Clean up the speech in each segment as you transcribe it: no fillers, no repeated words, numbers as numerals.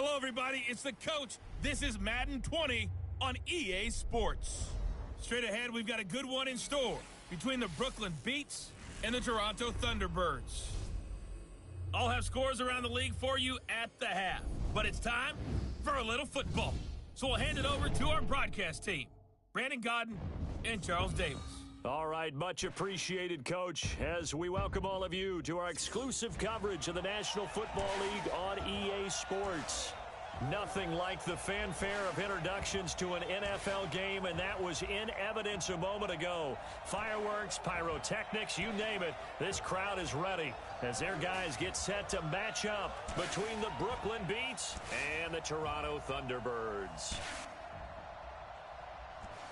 Hello, everybody. It's the coach. This is Madden 20 on EA Sports. Straight ahead, we've got a good one in store between the Brooklyn Beats and the Toronto Thunderbirds. I'll have scores around the league for you at the half. But it's time for a little football. So we'll hand it over to our broadcast team, Brandon Godden and Charles Davis. All right, much appreciated, Coach, as we welcome all of you to our exclusive coverage of the National Football League on EA Sports. Nothing like the fanfare of introductions to an NFL game, and that was in evidence a moment ago. Fireworks, pyrotechnics, you name it, this crowd is ready as their guys get set to match up between the Brooklyn Beats and the Toronto Thunderbirds.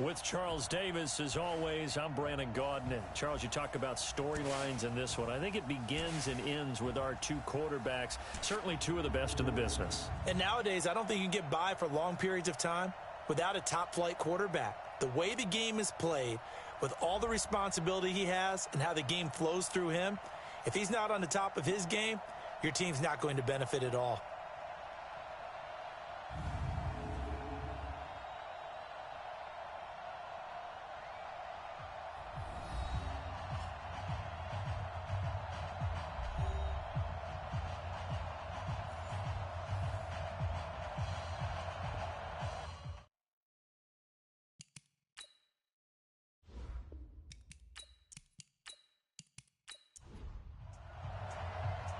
With Charles Davis, as always, I'm Brandon Godden. And Charles, you talk about storylines in this one. I think it begins and ends with our two quarterbacks, certainly two of the best in the business. And nowadays, I don't think you can get by for long periods of time without a top-flight quarterback. The way the game is played, with all the responsibility he has and how the game flows through him, if he's not on the top of his game, your team's not going to benefit at all.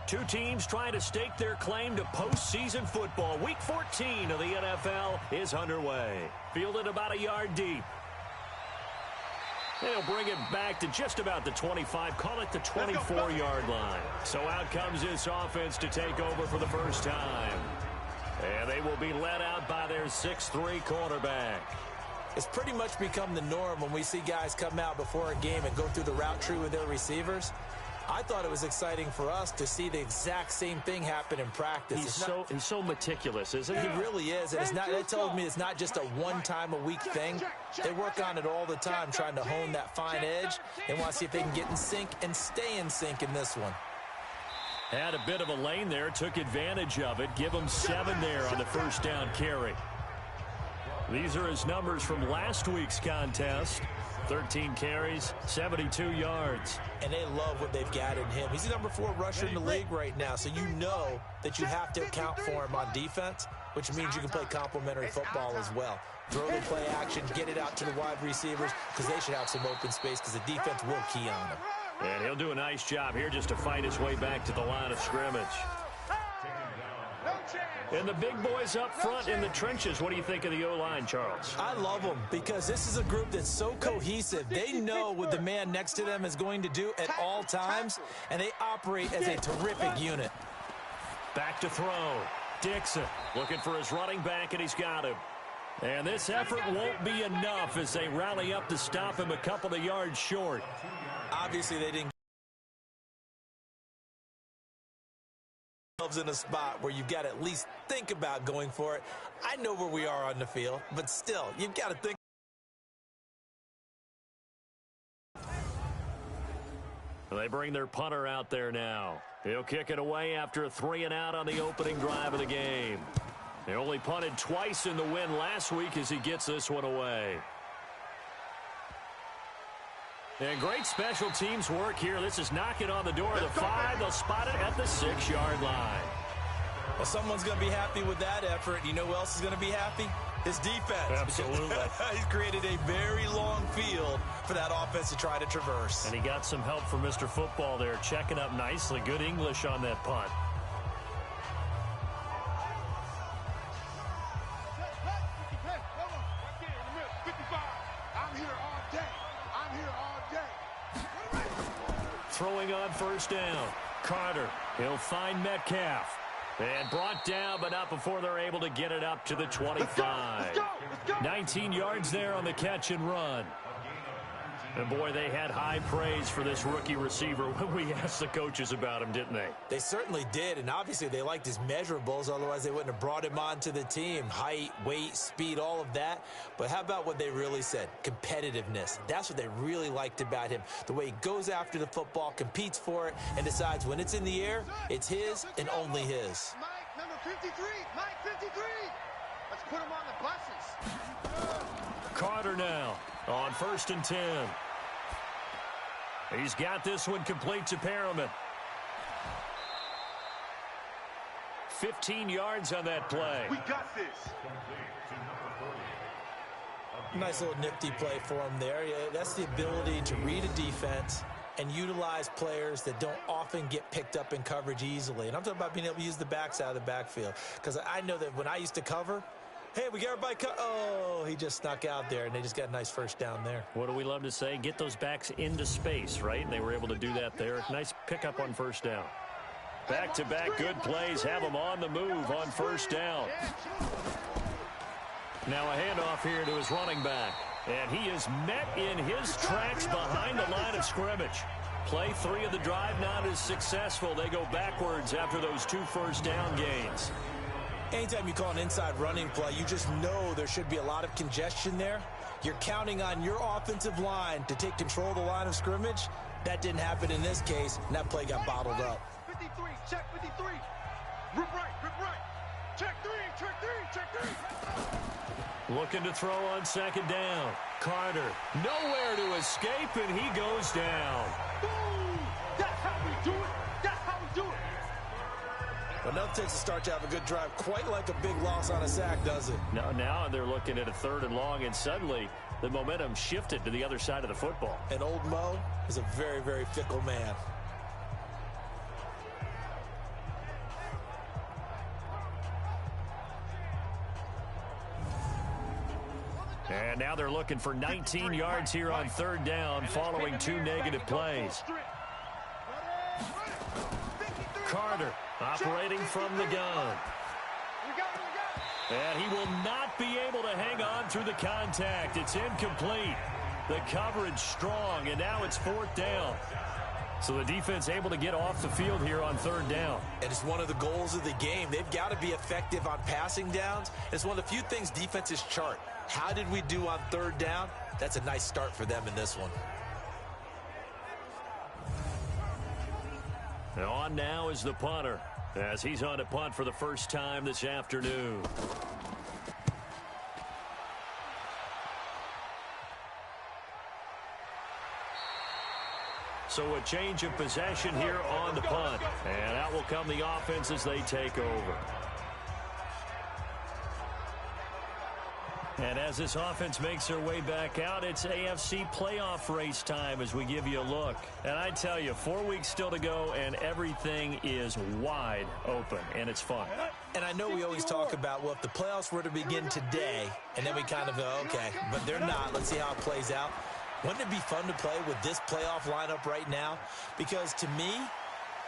Two teams trying to stake their claim to postseason football. Week 14 of the NFL is underway. Fielded about a yard deep. They'll bring it back to just about the 25, call it the 24-yard line. So out comes this offense to take over for the first time. And they will be led out by their 6'3 quarterback. It's pretty much become the norm when we see guys come out before a game and go through the route tree with their receivers. I thought it was exciting for us to see the exact same thing happen in practice. He's so meticulous, isn't he? He really is. And it's not, that tells me it's not just a one-time-a-week thing. They work on it all the time, trying to hone that fine edge. They want to see if they can get in sync and stay in sync in this one. Had a bit of a lane there, took advantage of it. Give him 7 there on the first down carry. These are his numbers from last week's contest. 13 carries, 72 yards. And they love what they've got in him. He's the number 4 rusher in the league right now, so you know that you have to account for him on defense, which means you can play complementary football as well. Throw the play action, get it out to the wide receivers, because they should have some open space because the defense will key on them. And he'll do a nice job here just to fight his way back to the line of scrimmage. And the big boys up front in the trenches. What do you think of the O-line, Charles? I love them because this is a group that's so cohesive. They know what the man next to them is going to do at all times, and they operate as a terrific unit. Back to throw. Dixon looking for his running back, and he's got him. And this effort won't be enough as they rally up to stop him a couple of yards short. Obviously, they didn't in a spot where you've got to at least think about going for it. I know where we are on the field, but still, you've got to think. They bring their punter out there now. He'll kick it away after a 3-and-out on the opening drive of the game. They only punted twice in the win last week as he gets this one away. And great special teams work here. This is knocking on the door of the 5. They'll spot it at the 6-yard line. Well, someone's going to be happy with that effort. You know who else is going to be happy? His defense. Absolutely. He's created a very long field for that offense to try to traverse. And he got some help from Mr. Football there, checking up nicely. Good English on that punt. Throwing on first down. Carter, he'll find Metcalf. And brought down, but not before they're able to get it up to the 25. 19 yards there on the catch and run. And, boy, they had high praise for this rookie receiver when we asked the coaches about him, didn't they? They certainly did, and obviously they liked his measurables. Otherwise, they wouldn't have brought him onto the team. Height, weight, speed, all of that. But how about what they really said? Competitiveness. That's what they really liked about him. The way he goes after the football, competes for it, and decides when it's in the air, it's his and only his. Number 53, Mike 53. Let's put him on the buses. Carter now on 1st and 10. He's got this one complete to Perriman. 15 yards on that play. We got this. Nice little nifty play for him there. Yeah, that's the ability to read a defense and utilize players that don't often get picked up in coverage easily. And I'm talking about being able to use the backs out of the backfield. Because I know that when I used to cover, hey, we got everybody oh, he just snuck out there, and they just got a nice first down there. What do we love to say? Get those backs into space, right? And they were able to do that there. Nice pickup on 1st down. Back-to-back good plays have them on the move on 1st down. Now a handoff here to his running back. And he is met in his tracks behind the line of scrimmage. Play 3 of the drive not as successful. They go backwards after those 2 first down gains. Anytime you call an inside running play, you just know there should be a lot of congestion there. You're counting on your offensive line to take control of the line of scrimmage. That didn't happen in this case, and that play got bottled up. 53, check 53. Rip right, rip right. Check 3, check 3, check 3. Looking to throw on 2nd down. Carter, nowhere to escape, and he goes down. Boom! That's how we do it. That's how we do it. But nothing takes a start to have a good drive quite like a big loss on a sack, does it? Now they're looking at a 3rd and long, and suddenly the momentum shifted to the other side of the football. And old Mo is a very, very fickle man. And now they're looking for 19 yards here on 3rd down following 2 negative plays. Carter operating from the gun. And he will not be able to hang on through the contact. It's incomplete. The coverage strong, and now it's 4th down. So the defense able to get off the field here on 3rd down. And it's one of the goals of the game. They've got to be effective on passing downs. It's one of the few things defenses chart. How did we do on 3rd down? That's a nice start for them in this one. And on now is the punter, as he's on to punt for the first time this afternoon. So a change of possession here on the punt. And out will come the offense as they take over. And as this offense makes their way back out, it's AFC playoff race time as we give you a look. And I tell you, 4 weeks still to go, and everything is wide open, and it's fun. And I know we always talk about, well, if the playoffs were to begin today, and then we kind of go, okay, but they're not. Let's see how it plays out. Wouldn't it be fun to play with this playoff lineup right now? Because to me,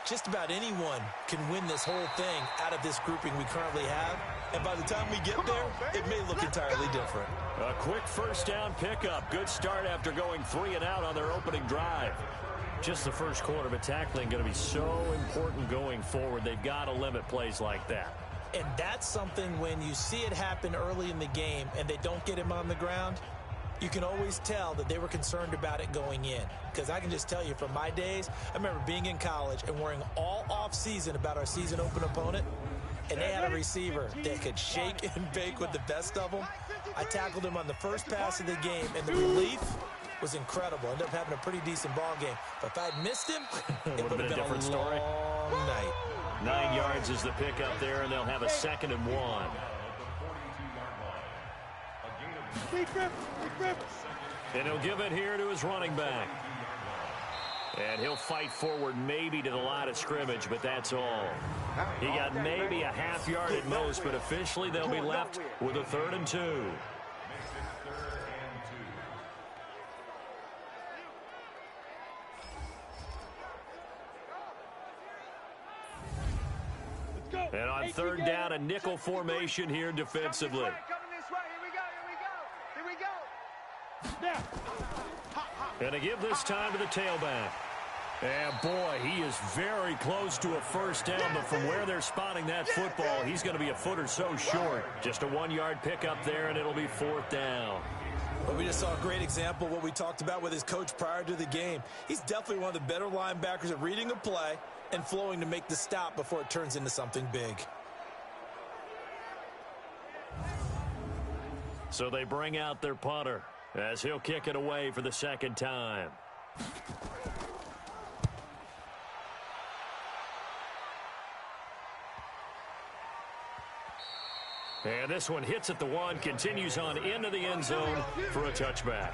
just about anyone can win this whole thing out of this grouping we currently have. And by the time we get there, it may look entirely different. A quick first down pickup. Good start after going 3 and out on their opening drive. Just the first quarter, but tackling going to be so important going forward. They've got to limit plays like that. And that's something when you see it happen early in the game and they don't get him on the ground, you can always tell that they were concerned about it going in. Because I can just tell you from my days, I remember being in college and worrying all off-season about our season open opponent. And they had a receiver that could shake and bake with the best of them. I tackled him on the first pass of the game, and the relief was incredible. Ended up having a pretty decent ball game. But if I had missed him, it would have been a different story. Long night. 9 yards is the pickup there, and they'll have a 2nd and 1. And he'll give it here to his running back. And he'll fight forward maybe to the line of scrimmage, but that's all. He got maybe a half yard at most, but officially they'll be left with a 3rd and 2. And on 3rd down, a nickel formation here defensively. And to give this time to the tailback. And boy, he is very close to a first down, but from where they're spotting that football, he's going to be a foot or so short. Just a 1-yard pickup there, and it'll be 4th down. Well, we just saw a great example of what we talked about with his coach prior to the game. He's definitely one of the better linebackers at reading a play and flowing to make the stop before it turns into something big. So they bring out their punter as he'll kick it away for the second time. And this one hits at the one, continues on into the end zone for a touchback.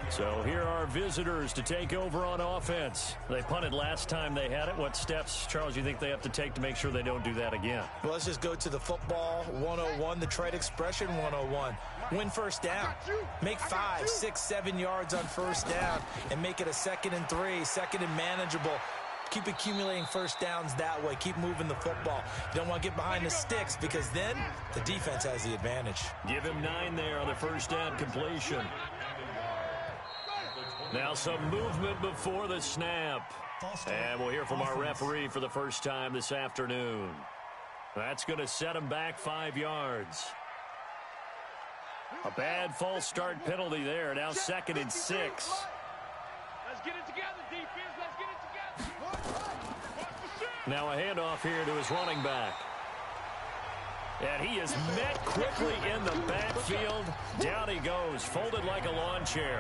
So here are visitors to take over on offense. They punted last time they had it. What steps, Charles, you think they have to take to make sure they don't do that again? Well, let's just go to the football 101, the trade expression 101. Win first down. Make 5, 6, 7 yards on first down and make it a 2nd and 3, 2nd and manageable. Keep accumulating first downs that way. Keep moving the football. You don't want to get behind the sticks because then the defense has the advantage. Give him 9 there on the first down completion. Now some movement before the snap. And we'll hear from our referee for the first time this afternoon. That's going to set him back 5 yards. A bad false start penalty there. Now 2nd and 6. Let's get it together, defense. Let's get it together. Now a handoff here to his running back. And he is met quickly in the backfield. Down he goes, folded like a lawn chair.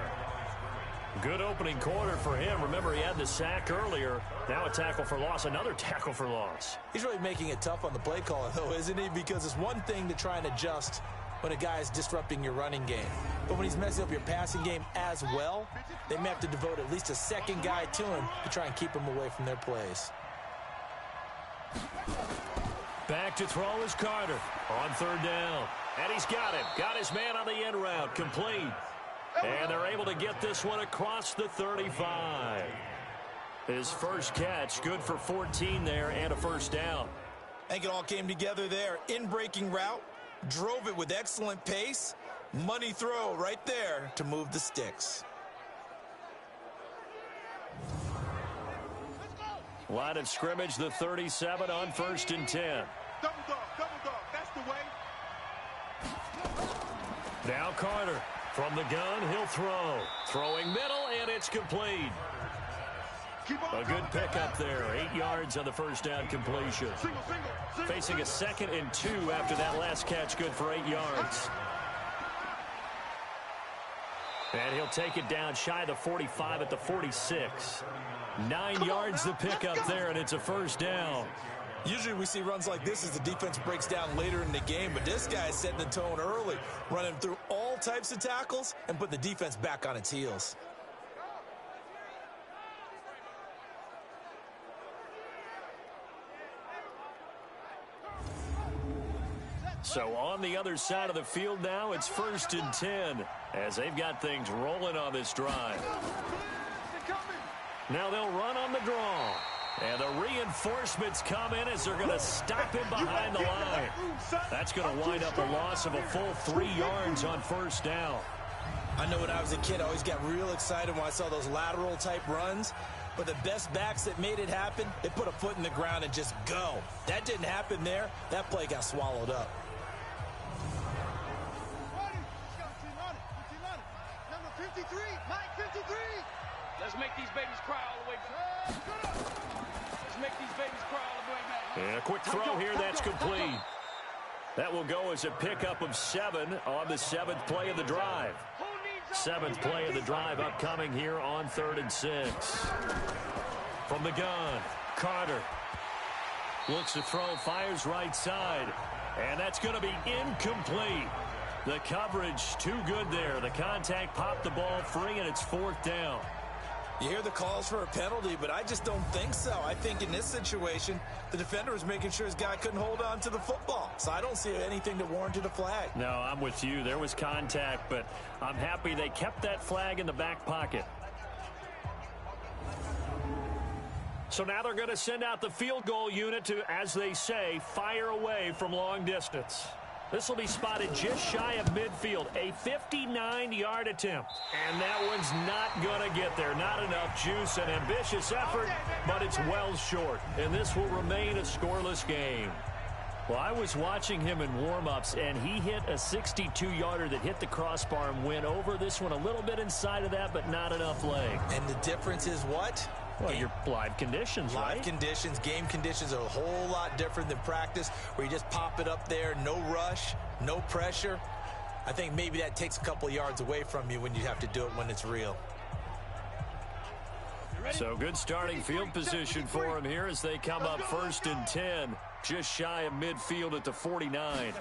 Good opening quarter for him. Remember, he had the sack earlier. Now a tackle for loss, another tackle for loss. He's really making it tough on the play caller, though, isn't he? Because it's one thing to try and adjust when a guy is disrupting your running game. But when he's messing up your passing game as well, they may have to devote at least a second guy to him to try and keep him away from their plays. Back to throw is Carter on 3rd down. And he's got him. Got his man on the end route. Complete. And they're able to get this one across the 35. His first catch, good for 14 there and a first down. I think it all came together there. In-breaking route, drove it with excellent pace. Money throw right there to move the sticks. Line of scrimmage, the 37 on 1st and 10. Double dog, that's the way. Now Carter. From the gun, he'll throw. Throwing middle, and it's complete. A good pickup there. 8 yards on the first down completion. Facing a 2nd and 2 after that last catch, good for 8 yards. And he'll take it down shy of the 45 at the 46. 9 yards the pickup there, and it's a first down. Usually we see runs like this as the defense breaks down later in the game, but this guy is setting the tone early, running through all types of tackles and put the defense back on its heels. So on the other side of the field now, it's 1st and 10 as they've got things rolling on this drive. Now they'll run on the draw. And the reinforcements come in as they're going to stop him behind the line. That's going to wind up a loss of a full 3 yards on first down. I know when I was a kid, I always got real excited when I saw those lateral type runs. But the best backs that made it happen, they put a foot in the ground and just go. That didn't happen there. That play got swallowed up. Number 53, Mike 53. Let's make these babies cry all the way back. Let's make these babies cry all the way back. And a quick throw here, that's complete. That will go as a pickup of 7 on the 7th play of the drive. 7th play of the drive upcoming here on 3rd and 6. From the gun, Carter looks to throw, fires right side, and that's going to be incomplete. The coverage too good there. The contact popped the ball free, and it's 4th down. You hear the calls for a penalty, but I just don't think so. I think in this situation, the defender was making sure his guy couldn't hold on to the football. So I don't see anything that warranted a flag. No, I'm with you. There was contact, but I'm happy they kept that flag in the back pocket. So now they're going to send out the field goal unit to, as they say, fire away from long distance. This will be spotted just shy of midfield, a 59-yard attempt. And that one's not going to get there. Not enough juice, an ambitious effort, but it's well short. And this will remain a scoreless game. Well, I was watching him in warm-ups, and he hit a 62-yarder that hit the crossbar and went over. This one a little bit inside of that, but not enough leg. And the difference is what? Well, your live conditions, right? Live conditions, game conditions are a whole lot different than practice, where you just pop it up there, no rush, no pressure. I think maybe that takes a couple yards away from you when you have to do it when it's real. So good starting field position for him here as they come up 1st and 10, just shy of midfield at the 49.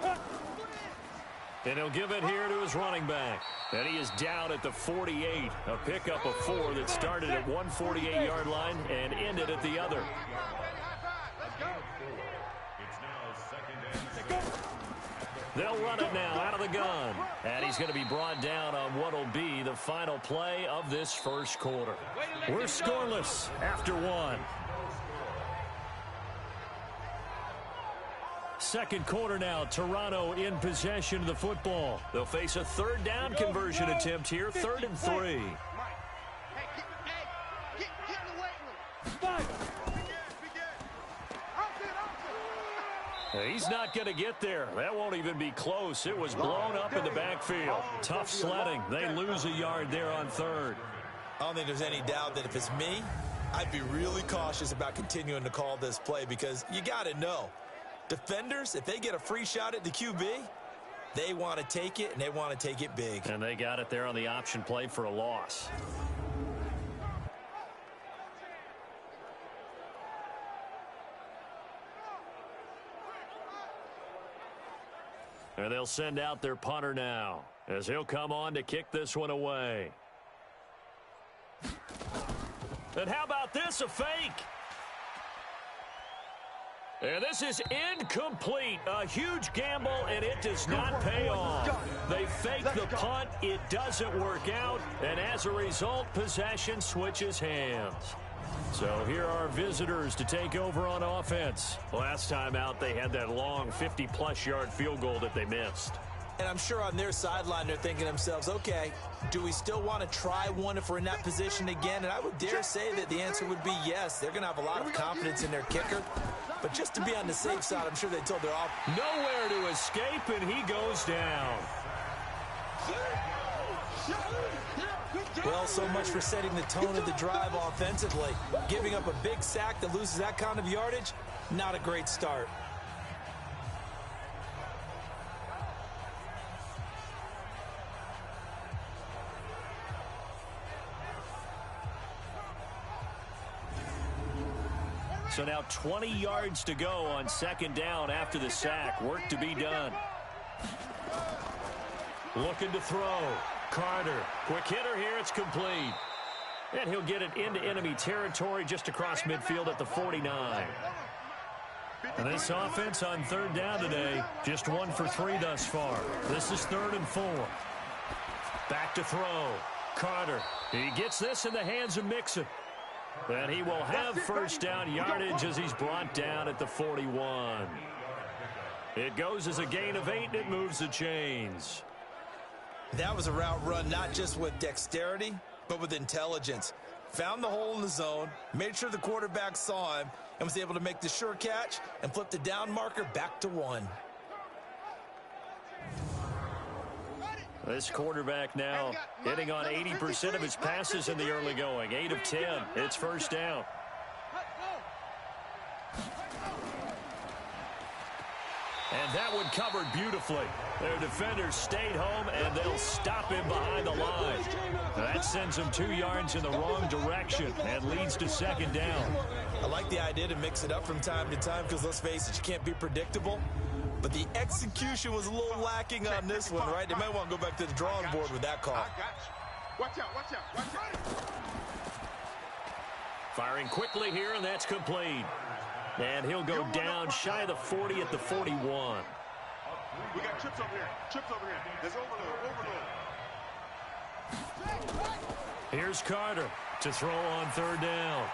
And he'll give it here to his running back. And he is down at the 48, a pickup of 4 that started at one 48-yard line and ended at the other. They'll run it now out of the gun. And he's going to be brought down on what will be the final play of this first quarter. We're scoreless after 1. Second quarter now, Toronto in possession of the football. They'll face a 3rd down conversion attempt here, 3rd and 3. He's not going to get there. That won't even be close. It was blown up in the backfield. Tough sledding. They lose a yard there on 3rd. I don't think there's any doubt that if it's me, I'd be really cautious about continuing to call this play because you got to know, defenders, if they get a free shot at the QB, they want to take it, and they want to take it big. And they got it there on the option play for a loss. And they'll send out their punter now as he'll come on to kick this one away. And how about this, a fake? And this is incomplete. A huge gamble, and it does not pay off. They fake the punt. It doesn't work out. And as a result, possession switches hands. So here are visitors to take over on offense. Last time out, they had that long 50-plus yard field goal that they missed. And I'm sure on their sideline, they're thinking to themselves, okay, do we still want to try one if we're in that position again? And I would dare say that the answer would be yes. They're going to have a lot of confidence in their kicker. But just to be on the safe side, I'm sure they told their offense. Nowhere to escape, and he goes down. Well, so much for setting the tone of the drive offensively. Giving up a big sack that loses that kind of yardage, not a great start. So now 20 yards to go on 2nd down after the sack. Work to be done. Looking to throw. Carter. Quick hitter here. It's complete. And he'll get it into enemy territory just across midfield at the 49. And this offense on 3rd down today, just 1 for 3 thus far. This is 3rd and 4. Back to throw. Carter. He gets this in the hands of Mixon. And he will have 1st down yardage as he's brought down at the 41. It goes as a gain of 8, and it moves the chains. That was a route run not just with dexterity, but with intelligence. Found the hole in the zone, made sure the quarterback saw him, and was able to make the sure catch and flip the down marker back to 1. This quarterback now hitting on 80% of his passes in the early going. 8 of 10. It's 1st down. And that one covered beautifully. Their defenders stayed home, and they'll stop him behind the line. That sends him 2 yards in the wrong direction and leads to 2nd down. I like the idea to mix it up from time to time because, let's face it, you can't be predictable. But the execution was a little lacking on this one, right? They might want to go back to the drawing board with that call. Watch out, watch out, watch out. Firing quickly here, and that's complete. And he'll go down shy of the 40 at the 41. We got chips over here. Chips over here. There's overload. Here's Carter to throw on 3rd down.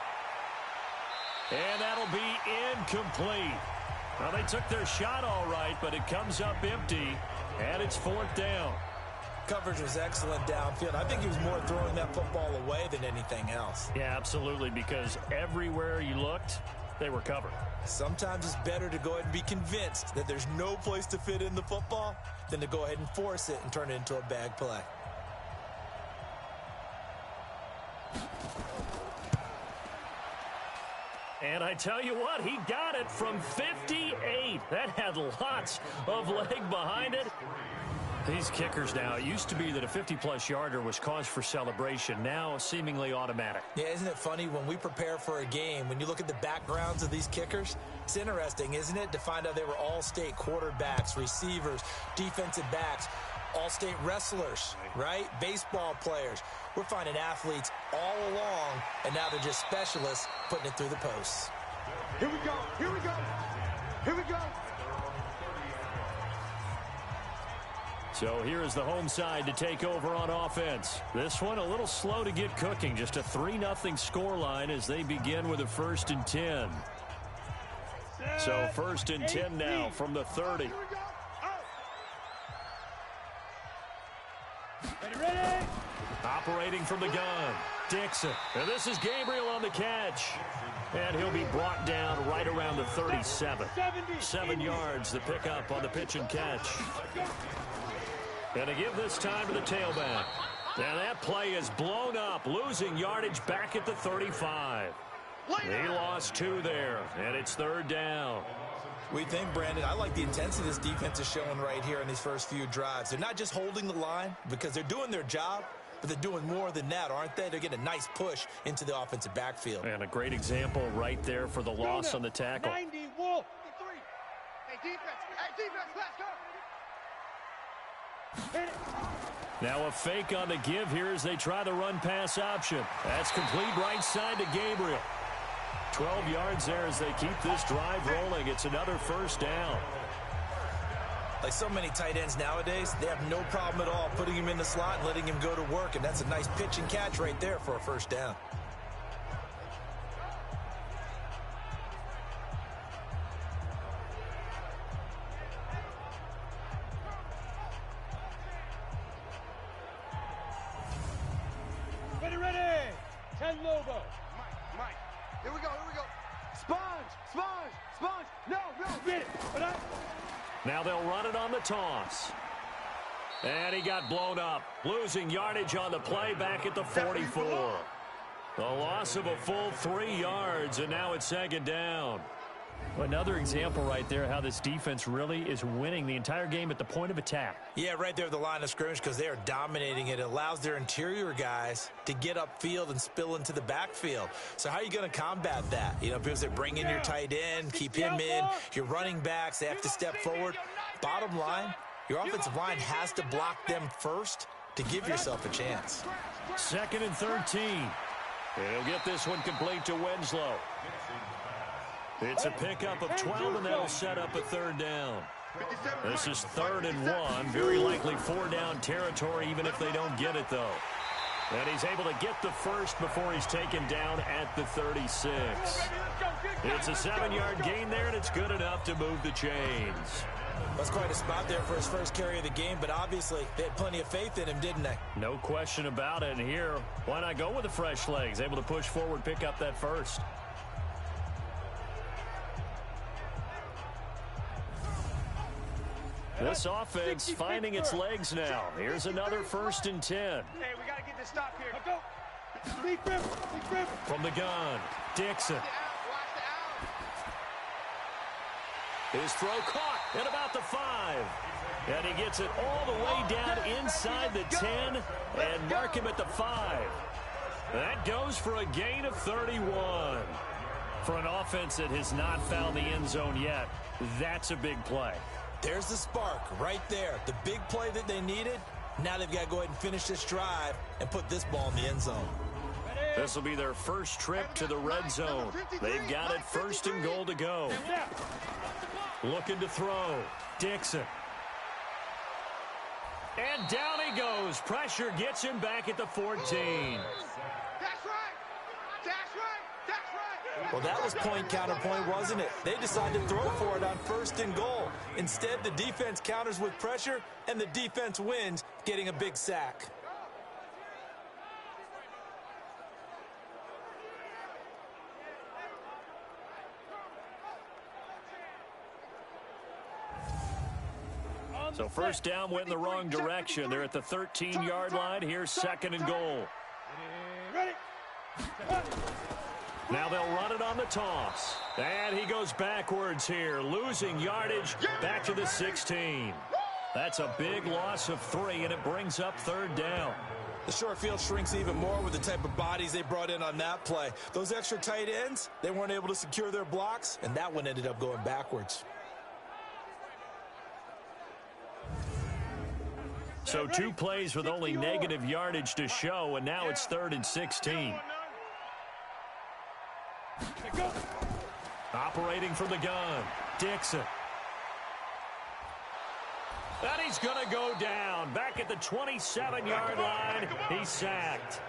And that'll be incomplete. Well, they took their shot all right, but it comes up empty, and it's 4th down. Coverage was excellent downfield. I think he was more throwing that football away than anything else. Yeah, absolutely, because everywhere you looked, they were covered. Sometimes it's better to go ahead and be convinced that there's no place to fit in the football than to go ahead and force it and turn it into a bag play. And I tell you what, he got it from 58. That had lots of leg behind it. These kickers now, it used to be that a 50-plus yarder was cause for celebration. Now, seemingly automatic. Yeah, isn't it funny when we prepare for a game, when you look at the backgrounds of these kickers, it's interesting, isn't it, to find out they were all-state quarterbacks, receivers, defensive backs, all-state wrestlers, right? Baseball players. We're finding athletes all along, and now they're just specialists putting it through the posts. Here we go. Here we go. Here we go. So here is the home side to take over on offense. This one a little slow to get cooking. Just a 3-0 scoreline as they begin with a 1st and 10. So 1st and 10 now from the 30. Ready? Operating from the gun, Dixon. And this is Gabriel on the catch. And he'll be brought down right around the 37. 7 yards the pickup on the pitch and catch. And to give this time to the tailback. And that play is blown up, losing yardage back at the 35. He lost 2 there, and it's 3rd down. We think, Brandon, I like the intensity this defense is showing right here in these first few drives. They're not just holding the line because they're doing their job, but they're doing more than that, aren't they? They're getting a nice push into the offensive backfield. And a great example right there for the loss on the tackle. 90, Wolf. 3. Hey, defense. Hey, defense, let's go. Now a fake on the give here as they try the run-pass option. That's complete right side to Gabriel. 12 yards there as they keep this drive rolling. It's another 1st down. Like so many tight ends nowadays, they have no problem at all putting him in the slot and letting him go to work, and that's a nice pitch and catch right there for a 1st down. Ready. 10 Lobo. Mike. Here we go. Sponge. No, get it. Now they'll run it on the toss. And he got blown up, losing yardage on the play back at the 44. The loss of a full 3 yards, and now it's 2nd down. Another example right there how this defense really is winning the entire game at the point of attack. Yeah, right there at the line of scrimmage because they are dominating it. It allows their interior guys to get upfield and spill into the backfield. So how are you going to combat that? You know, because they bring in your tight end, keep him in. Your running backs, they have to step forward. Bottom line, your offensive line has to block them first to give yourself a chance. 2nd and 13. He'll get this one complete to Winslow. It's a pickup of 12, and that'll set up a 3rd down. This is 3rd and 1. Very likely 4-down territory, even if they don't get it, though. And he's able to get the first before he's taken down at the 36. It's a 7-yard gain there, and it's good enough to move the chains. That's quite a spot there for his first carry of the game, but obviously they had plenty of faith in him, didn't they? No question about it. And here, why not go with the fresh legs? Able to push forward, pick up that first. This offense finding its legs now. Here's another 1st and 10. Hey, we got to get this stop here. Go. Big grip. From the gun, Dixon. His throw caught at about the 5. And he gets it all the way down inside the 10 and mark him at the 5. That goes for a gain of 31. For an offense that has not found the end zone yet, that's a big play. There's the spark right there. The big play that they needed. Now they've got to go ahead and finish this drive and put this ball in the end zone. This will be their first trip to the red zone. They've got it 1st and goal to go. Looking to throw. Dixon. And down he goes. Pressure gets him back at the 14. That's right. Well, that was point counterpoint, wasn't it? They decided to throw for it on 1st and goal. Instead, the defense counters with pressure, and the defense wins, getting a big sack. So 1st down went in the wrong direction. They're at the 13-yard line. Here's 2nd and goal. Ready. Now they'll run it on the toss. And he goes backwards here, losing yardage back to the 16. That's a big loss of 3, and it brings up 3rd down. The short field shrinks even more with the type of bodies they brought in on that play. Those extra tight ends, they weren't able to secure their blocks, and that one ended up going backwards. So 2 plays with only negative yardage to show, and now it's 3rd and 16. Operating from the gun, Dixon. And he's going to go down. Back at the 27-yard line, he's sacked.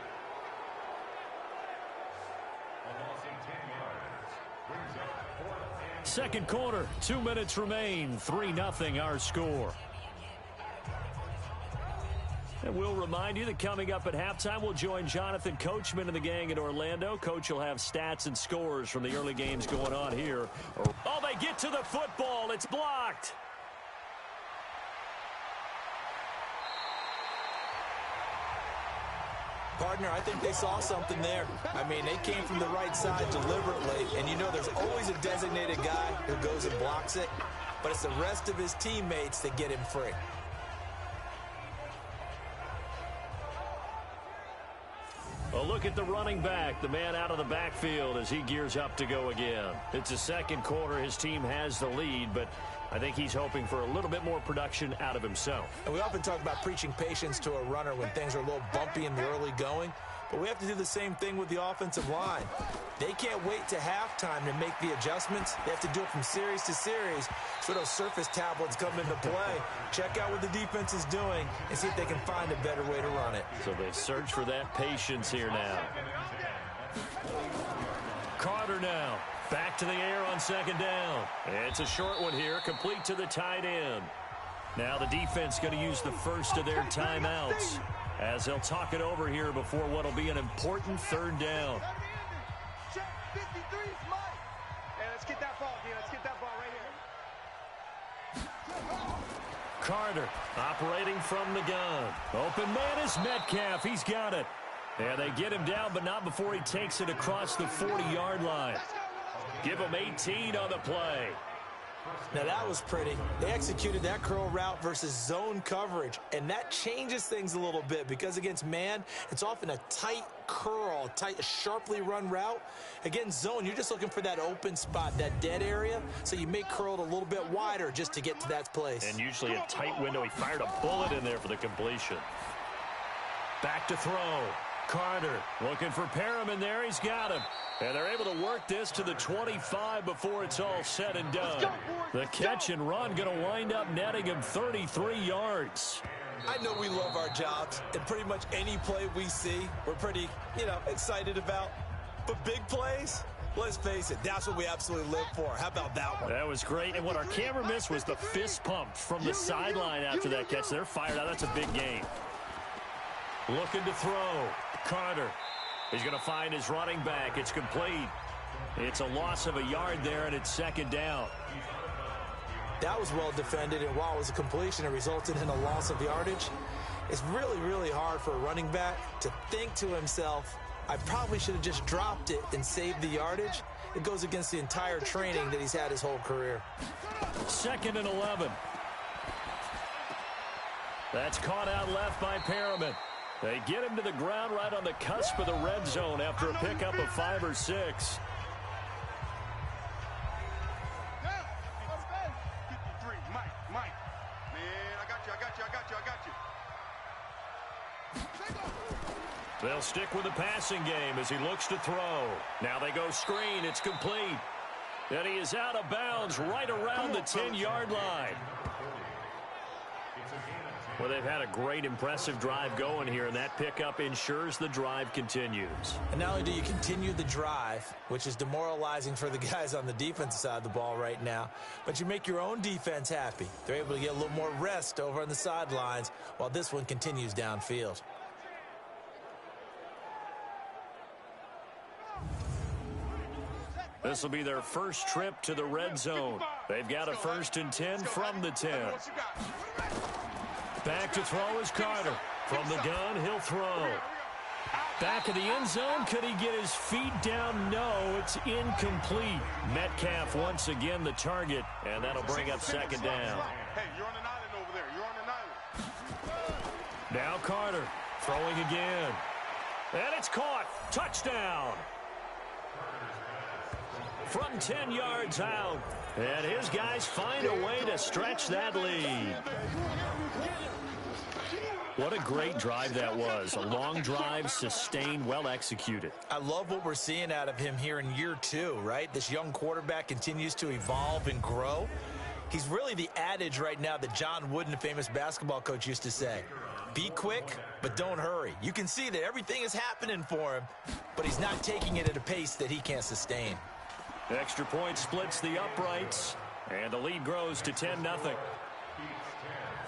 Second quarter, 2 minutes remain. 3-0 our score. And we'll remind you that coming up at halftime, we'll join Jonathan Coachman and the gang in Orlando. Coach will have stats and scores from the early games going on here. Oh, they get to the football. It's blocked. Partner, I think they saw something there. I mean, they came from the right side deliberately, and you know there's always a designated guy who goes and blocks it, but it's the rest of his teammates that get him free. A look at the running back, the man out of the backfield as he gears up to go again. It's the second quarter. His team has the lead, but I think he's hoping for a little bit more production out of himself. And we often talk about preaching patience to a runner when things are a little bumpy in the early going, but we have to do the same thing with the offensive line. They can't wait to halftime to make the adjustments. They have to do it from series to series so those surface tablets come into play. Check out what the defense is doing and see if they can find a better way to run it. So they search for that patience here now. Carter now. Back to the air on second down. It's a short one here, complete to the tight end. Now the defense going to use the first of their timeouts as they'll talk it over here before what will be an important 3rd down. Let's get that ball, dude. Let's get that ball right here. Carter operating from the gun. Open man is Metcalf. He's got it. And they get him down, but not before he takes it across the 40-yard line. Give him 18 on the play. Now that was pretty. They executed that curl route versus zone coverage, and that changes things a little bit because against man, it's often a tight curl, tight, sharply run route. Against zone, you're just looking for that open spot, that dead area, so you make curled a little bit wider just to get to that place. And usually a tight window. He fired a bullet in there for the completion. Back to throw. Carter looking for Perriman there. He's got him. And they're able to work this to the 25 before it's all said and done. The catch and run going to wind up netting him 33 yards. I know we love our jobs, and pretty much any play we see, we're pretty, excited about. But big plays, let's face it, that's what we absolutely live for. How about that one? That was great. And what our camera missed was the fist pump from the sideline after that catch. They're fired out. That's a big gain. Looking to throw. Carter. He's going to find his running back. It's complete. It's a loss of a yard there, and it's second down. That was well defended, and while it was a completion, it resulted in a loss of yardage. It's really, really hard for a running back to think to himself, I probably should have just dropped it and saved the yardage. It goes against the entire training that he's had his whole career. 2nd and 11. That's caught out left by Perriman. They get him to the ground right on the cusp of the red zone after a pickup of 5 or 6. 53, Mike. Man, I got you. They'll stick with the passing game as he looks to throw. Now they go screen. It's complete. And he is out of bounds right around the 10-yard line. Well, they've had a great, impressive drive going here, and that pickup ensures the drive continues. And not only do you continue the drive, which is demoralizing for the guys on the defensive side of the ball right now, but you make your own defense happy. They're able to get a little more rest over on the sidelines while this one continues downfield. This will be their first trip to the red zone. They've got a 1st and 10 from the 10. Back to throw is Carter. From the gun, he'll throw. Back in the end zone. Could he get his feet down? No, it's incomplete. Metcalf once again the target, and that'll bring up second down. Hey, you're on an island over there. You're on Now Carter throwing again. And it's caught. Touchdown. From 10 yards out. And his guys find a way to stretch that lead. What a great drive that was. A long drive, sustained, well executed. I love what we're seeing out of him here in year 2, right? This young quarterback continues to evolve and grow. He's really the adage right now that John Wooden, the famous basketball coach, used to say. Be quick, but don't hurry. You can see that everything is happening for him, but he's not taking it at a pace that he can't sustain. Extra point splits the uprights, and the lead grows to 10-0.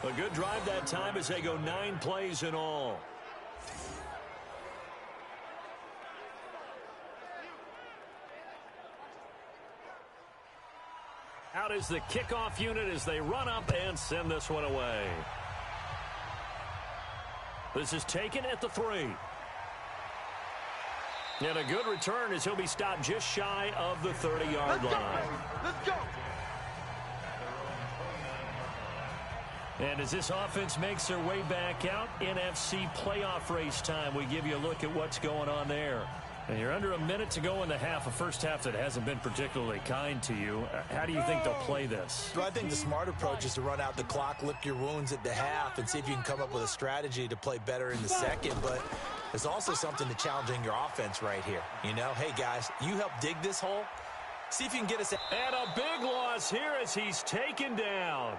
A good drive that time as they go 9 plays in all. Out is the kickoff unit as they run up and send this one away. This is taken at the 3. And a good return as he'll be stopped just shy of the 30-yard line. Let's go. And as this offense makes their way back out, NFC playoff race time, we give you a look at what's going on there. And you're under a minute to go in the half, a first half that hasn't been particularly kind to you. How do you think they'll play this? Well, I think the smart approach is to run out the clock, lick your wounds at the half, and see if you can come up with a strategy to play better in the second. But there's also something to challenging your offense right here. You know, hey, guys, you help dig this hole. See if you can get us. And a big loss here as he's taken down.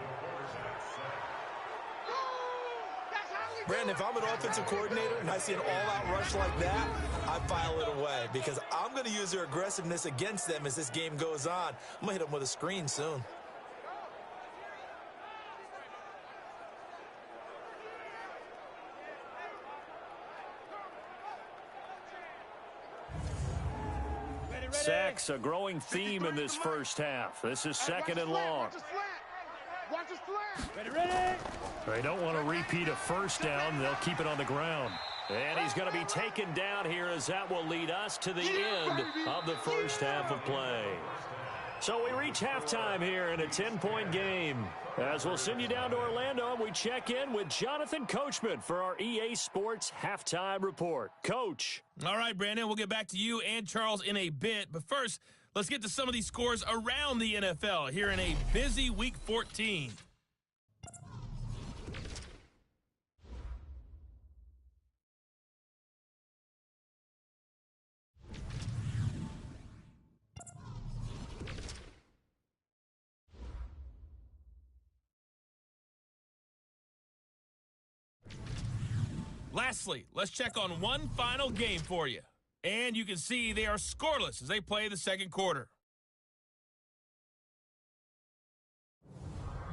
Brandon, if I'm an offensive coordinator and I see an all-out rush like that, I file it away because I'm going to use their aggressiveness against them as this game goes on. I'm going to hit them with a screen soon. Sacks, a growing theme in this first half. This is second and long. Watch his flat. Ready. They don't want to repeat a first down. They'll keep it on the ground. And he's going to be taken down here as that will lead us to the end of the first half of play. So we reach halftime here in a 10-point game. As we'll send you down to Orlando, and we check in with Jonathan Coachman for our EA Sports Halftime Report. Coach. All right, Brandon, we'll get back to you and Charles in a bit. But first, let's get to some of these scores around the NFL here in a busy Week 14. Lastly, let's check on one final game for you. And you can see they are scoreless as they play the second quarter.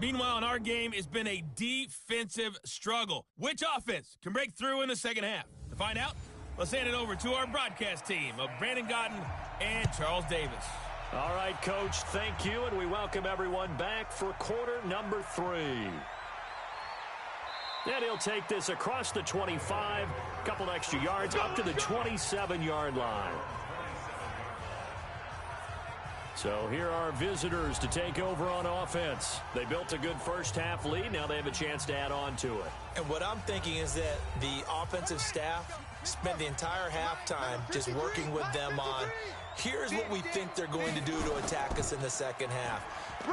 Meanwhile, in our game, it's been a defensive struggle. Which offense can break through in the second half? To find out, let's hand it over to our broadcast team of Brandon Gotten and Charles Davis. All right, Coach, thank you, and we welcome everyone back for quarter number 3. And he'll take this across the 25, a couple extra yards, up to the 27-yard line. So here are visitors to take over on offense. They built a good first half lead. Now they have a chance to add on to it. And what I'm thinking is that the offensive staff spent the entire halftime just working with them on, here's what we think they're going to do to attack us in the second half.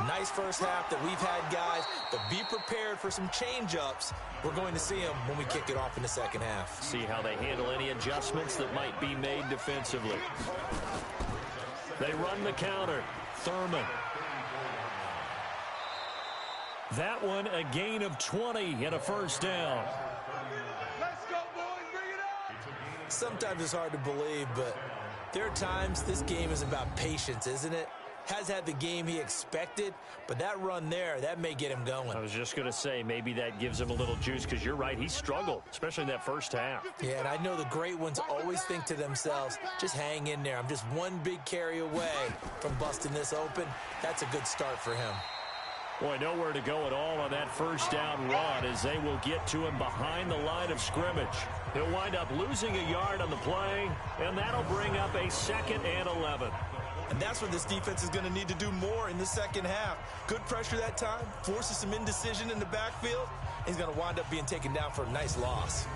Nice first half that we've had, guys, but be prepared for some change-ups. We're going to see them when we kick it off in the second half. See how they handle any adjustments that might be made defensively. They run the counter. Thurman. That one, a gain of 20 and a first down. Let's go, boys. Bring it up. Sometimes it's hard to believe, but there are times this game is about patience, isn't it? Has had the game he expected, but that run there, that may get him going. I was just going to say, maybe that gives him a little juice, because you're right, he struggled, especially in that first half. Yeah, and I know the great ones always think to themselves, just hang in there. I'm just one big carry away from busting this open. That's a good start for him. Boy, nowhere to go at all on that first down run as they will get to him behind the line of scrimmage. He'll wind up losing a yard on the play, and that'll bring up a 2nd and 11. And that's what this defense is going to need to do more in the second half. Good pressure that time, forces some indecision in the backfield. He's going to wind up being taken down for a nice loss.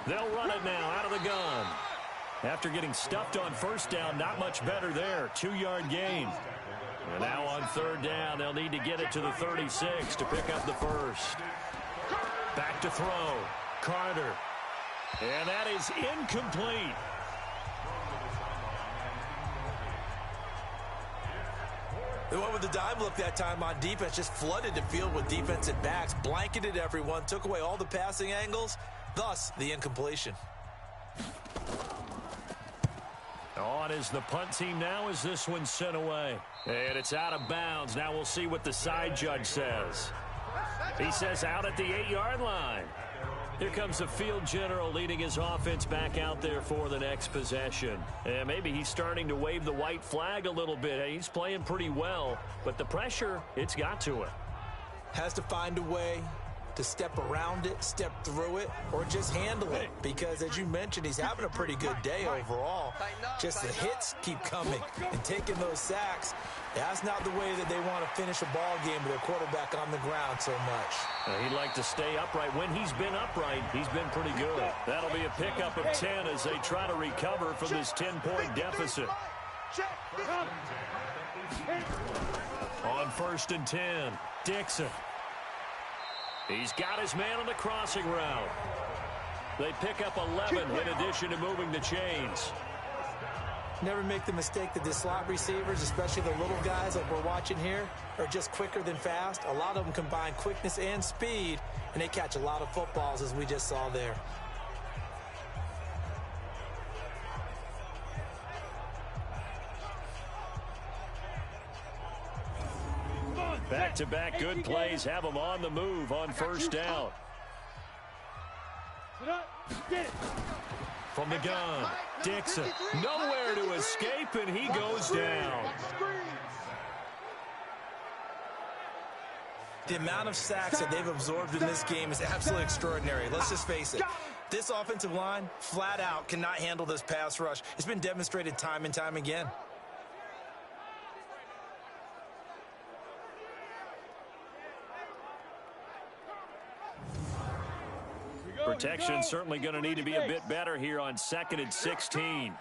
They'll run it now out of the gun. After getting stuffed on first down, not much better there. 2-yard gain. And now on third down, they'll need to get it to the 36 to pick up the first. Back to throw. Carter. And that is incomplete. They went with the dime look that time on defense, just flooded the field with defensive backs, blanketed everyone, took away all the passing angles, thus the incompletion. On is the punt team now as this one's sent away. And it's out of bounds. Now we'll see what the side judge says. He says out at the 8-yard line. Here comes the field general leading his offense back out there for the next possession. And maybe he's starting to wave the white flag a little bit. He's playing pretty well, but the pressure, it's got to it. Has to find a way to step around it, step through it, or just handle it. Because, as you mentioned, he's having a pretty good day overall. Just the hits keep coming and taking those sacks. That's not the way that they want to finish a ball game with their quarterback on the ground so much. He'd like to stay upright. When he's been upright, he's been pretty good. That'll be a pickup of 10 as they try to recover from this 10-point deficit. On 1st and 10, Dixon. He's got his man on the crossing route. They pick up 11 in addition to moving the chains. Never make the mistake that the slot receivers, especially the little guys like we're watching here, are just quicker than fast. A lot of them combine quickness and speed, and they catch a lot of footballs, as we just saw there. Back-to-back good plays have them on the move on first down. From the gun, Dixon, nowhere to escape, and he goes down. The amount of sacks that they've absorbed in this game is absolutely extraordinary. Let's just face it. This offensive line, flat out, cannot handle this pass rush. It's been demonstrated time and time again. Protection certainly going to need to be a bit better here on 2nd and 16.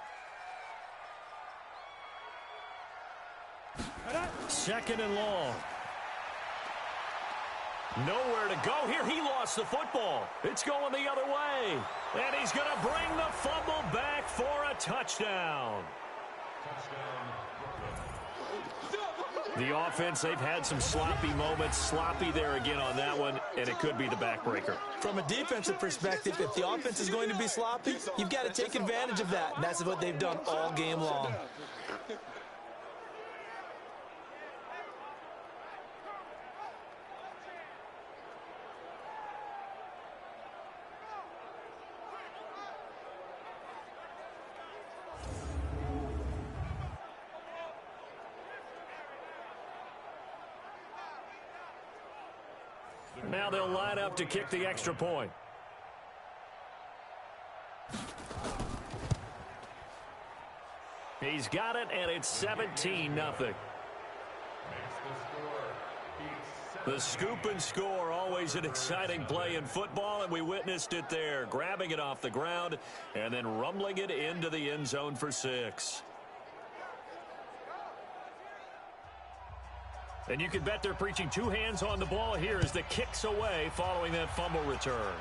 2nd and long. Nowhere to go here. He lost the football. It's going the other way. And he's going to bring the fumble back for a touchdown. The offense, they've had some sloppy moments. Sloppy there again on that one, and it could be the backbreaker. From a defensive perspective, if the offense is going to be sloppy, you've got to take advantage of that. And that's what they've done all game long. Now they'll line up to kick the extra point. He's got it, and it's 17-0. The scoop and score, always an exciting play in football, and we witnessed it there, grabbing it off the ground and then rumbling it into the end zone for 6. And you can bet they're preaching 2 hands on the ball here as the kick's away following that fumble return.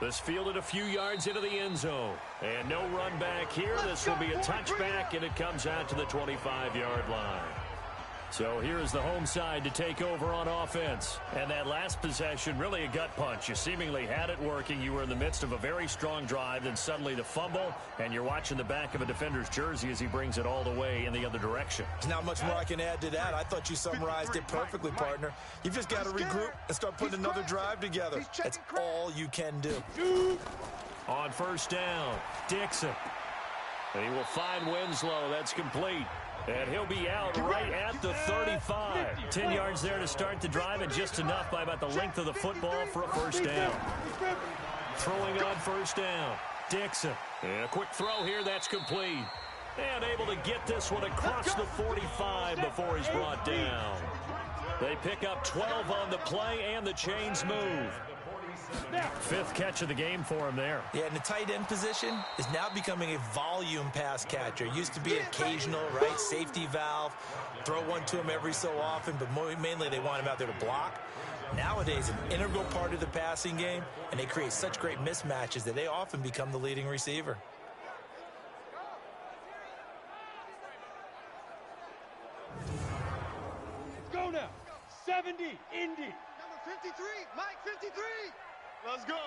This fielded a few yards into the end zone. And no run back here. This will be a touchback, and it comes out to the 25-yard line. So here's the home side to take over on offense. And that last possession, really a gut punch. You seemingly had it working. You were in the midst of a very strong drive, then suddenly the fumble, and you're watching the back of a defender's jersey as he brings it all the way in the other direction. There's not much more I can add to that. I thought you summarized it perfectly, partner. You've just got to regroup and start putting another drive together. That's all you can do. On first down, Dixon. And he will find Winslow. That's complete. And he'll be out right at the 35. 10 yards there to start the drive, and just enough by about the length of the football for a first down. Throwing on first down, Dixon. And a quick throw here, that's complete. And able to get this one across the 45 before he's brought down. They pick up 12 on the play, and the chains move. 5th catch of the game for him there. Yeah, and the tight end position is now becoming a volume pass catcher. Used to be occasional, right, safety valve. Throw one to him every so often, but mainly they want him out there to block. Nowadays, an integral part of the passing game, and they create such great mismatches that they often become the leading receiver. Let's go now. 70, Indy. Number 53, Mike 53. Let's go.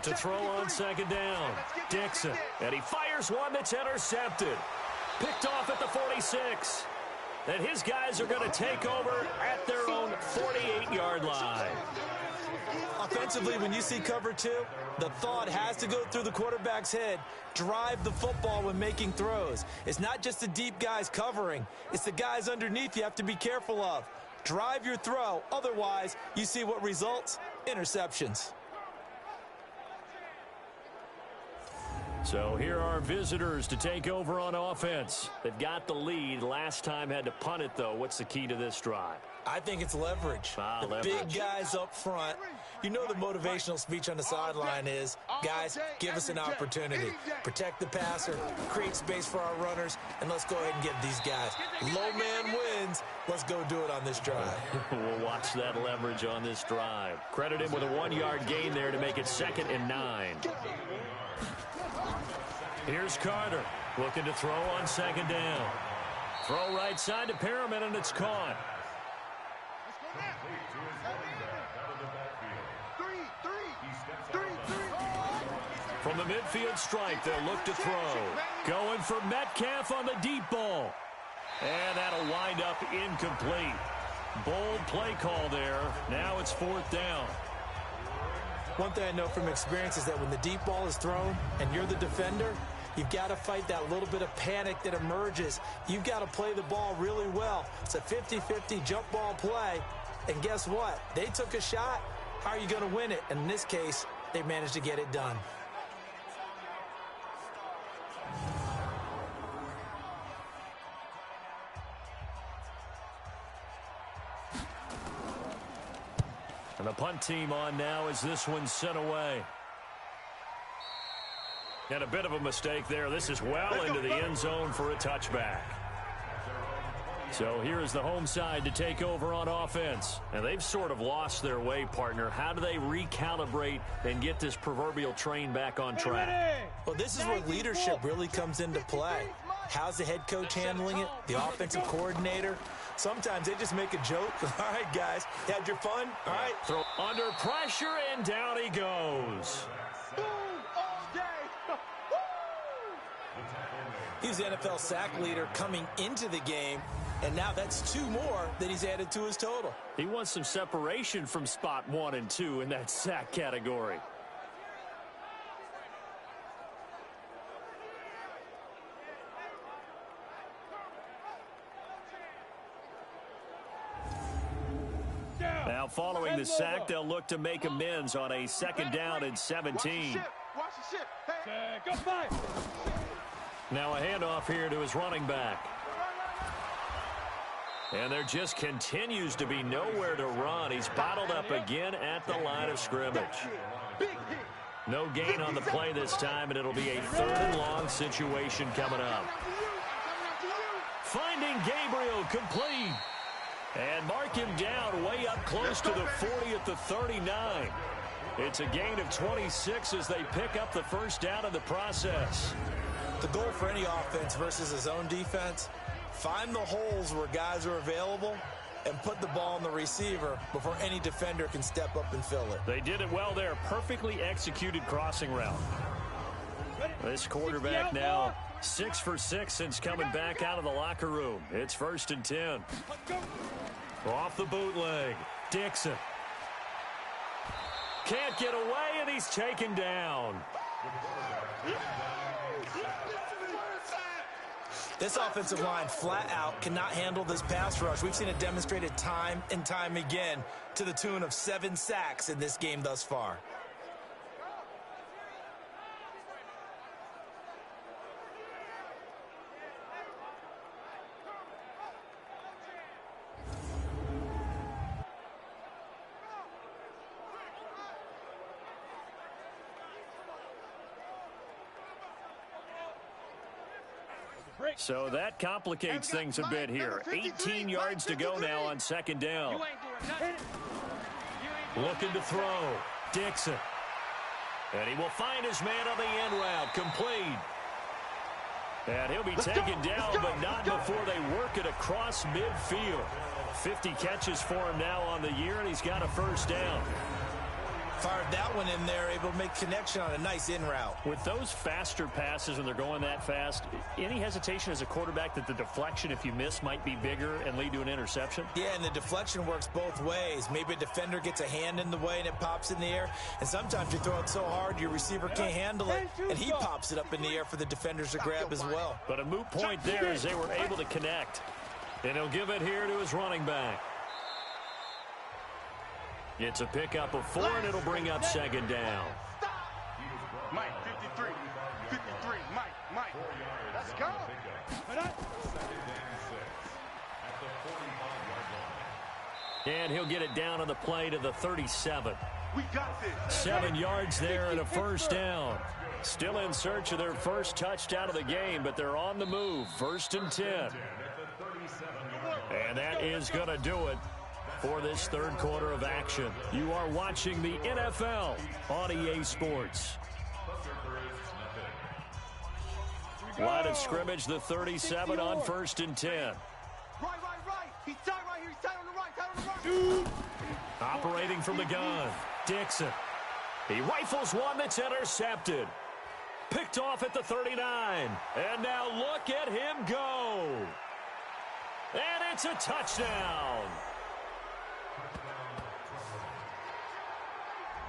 To throw on second down, Dixon. And he fires one that's intercepted. Picked off at the 46. And his guys are going to take over at their own 48-yard line. Offensively, when you see cover 2, the thought has to go through the quarterback's head. Drive the football when making throws. It's not just the deep guys covering. It's the guys underneath you have to be careful of. Drive your throw. Otherwise, you see what results? Interceptions. So here are visitors to take over on offense. They've got the lead. Last time had to punt it, though. What's the key to this drive? I think it's leverage. Big guys up front. You know the motivational speech on the sideline is, guys, give us an opportunity. Protect the passer, create space for our runners, and let's go ahead and get these guys. Low man wins. Let's go do it on this drive. We'll watch that leverage on this drive. Credit him with a 1-yard gain there to make it 2nd and 9. Here's Carter looking to throw on second down. Throw right side to Perriman, and it's caught. From the midfield stripe, they'll look to throw. Going for Metcalf on the deep ball. And that'll wind up incomplete. Bold play call there. Now it's 4th down. One thing I know from experience is that when the deep ball is thrown and you're the defender, you've got to fight that little bit of panic that emerges. You've got to play the ball really well. It's a 50-50 jump ball play. And guess what? They took a shot. How are you going to win it? And in this case, they managed to get it done. And the punt team on now as this one's sent away. And a bit of a mistake there. This is well into the end zone for a touchback. So here is the home side to take over on offense. And they've sort of lost their way, partner. How do they recalibrate and get this proverbial train back on track? Well, this is where leadership really comes into play. How's the head coach handling it? The offensive coordinator? Sometimes they just make a joke. All right, guys, had your fun? All right. Throw under pressure, and down he goes. He's the NFL sack leader coming into the game, and now that's 2 more that he's added to his total. He wants some separation from spot 1 and 2 in that sack category. Now following the sack, they'll look to make amends on a 2nd down and 17. Now a handoff here to his running back. And there just continues to be nowhere to run. He's bottled up again at the line of scrimmage. No gain on the play this time, and it'll be a 3rd and long situation coming up. Finding Gabriel complete. And mark him down way up close to the 40 at the 39. It's a gain of 26 as they pick up the first down in the process. The goal for any offense versus his own defense, find the holes where guys are available and put the ball on the receiver before any defender can step up and fill it. They did it well there. Perfectly executed crossing route. This quarterback now 6 for 6 since coming back out of the locker room. It's 1st and 10. Off the bootleg, Dixon. Can't get away, and he's taken down. This offensive line flat out cannot handle this pass rush. We've seen it demonstrated time and time again to the tune of 7 sacks in this game thus far. So that complicates things a bit here. 18 yards to go now on second down. Looking to throw. Dixon. And he will find his man on the end route. Complete. And he'll be taken down, but not before they work it across midfield. 50 catches for him now on the year, and he's got a first down. Fired that one in there, able to make connection on a nice in route. With those faster passes when they're going that fast, any hesitation as a quarterback that the deflection, if you miss, might be bigger and lead to an interception? Yeah, and the deflection works both ways. Maybe a defender gets a hand in the way and it pops in the air, and sometimes you throw it so hard your receiver can't handle it, and he pops it up in the air for the defenders to grab as well. But a moot point there as they were able to connect. And he'll give it here to his running back. It's a pickup of 4, and it'll bring up second down. Mike, 53. 53. Mike. Let's go. And he'll get it down on the play to the 37. We got this. 7 yards there and a first down. Still in search of their first touchdown of the game, but they're on the move. 1st and 10. And that is going to do it for this third quarter of action. You are watching the NFL on EA Sports. Line of scrimmage, the 37 on 1st and 10. Right. He's tight right here. He's tight on the right. Operating from the gun, Dixon. He rifles one that's intercepted. Picked off at the 39. And now look at him go. And it's a touchdown.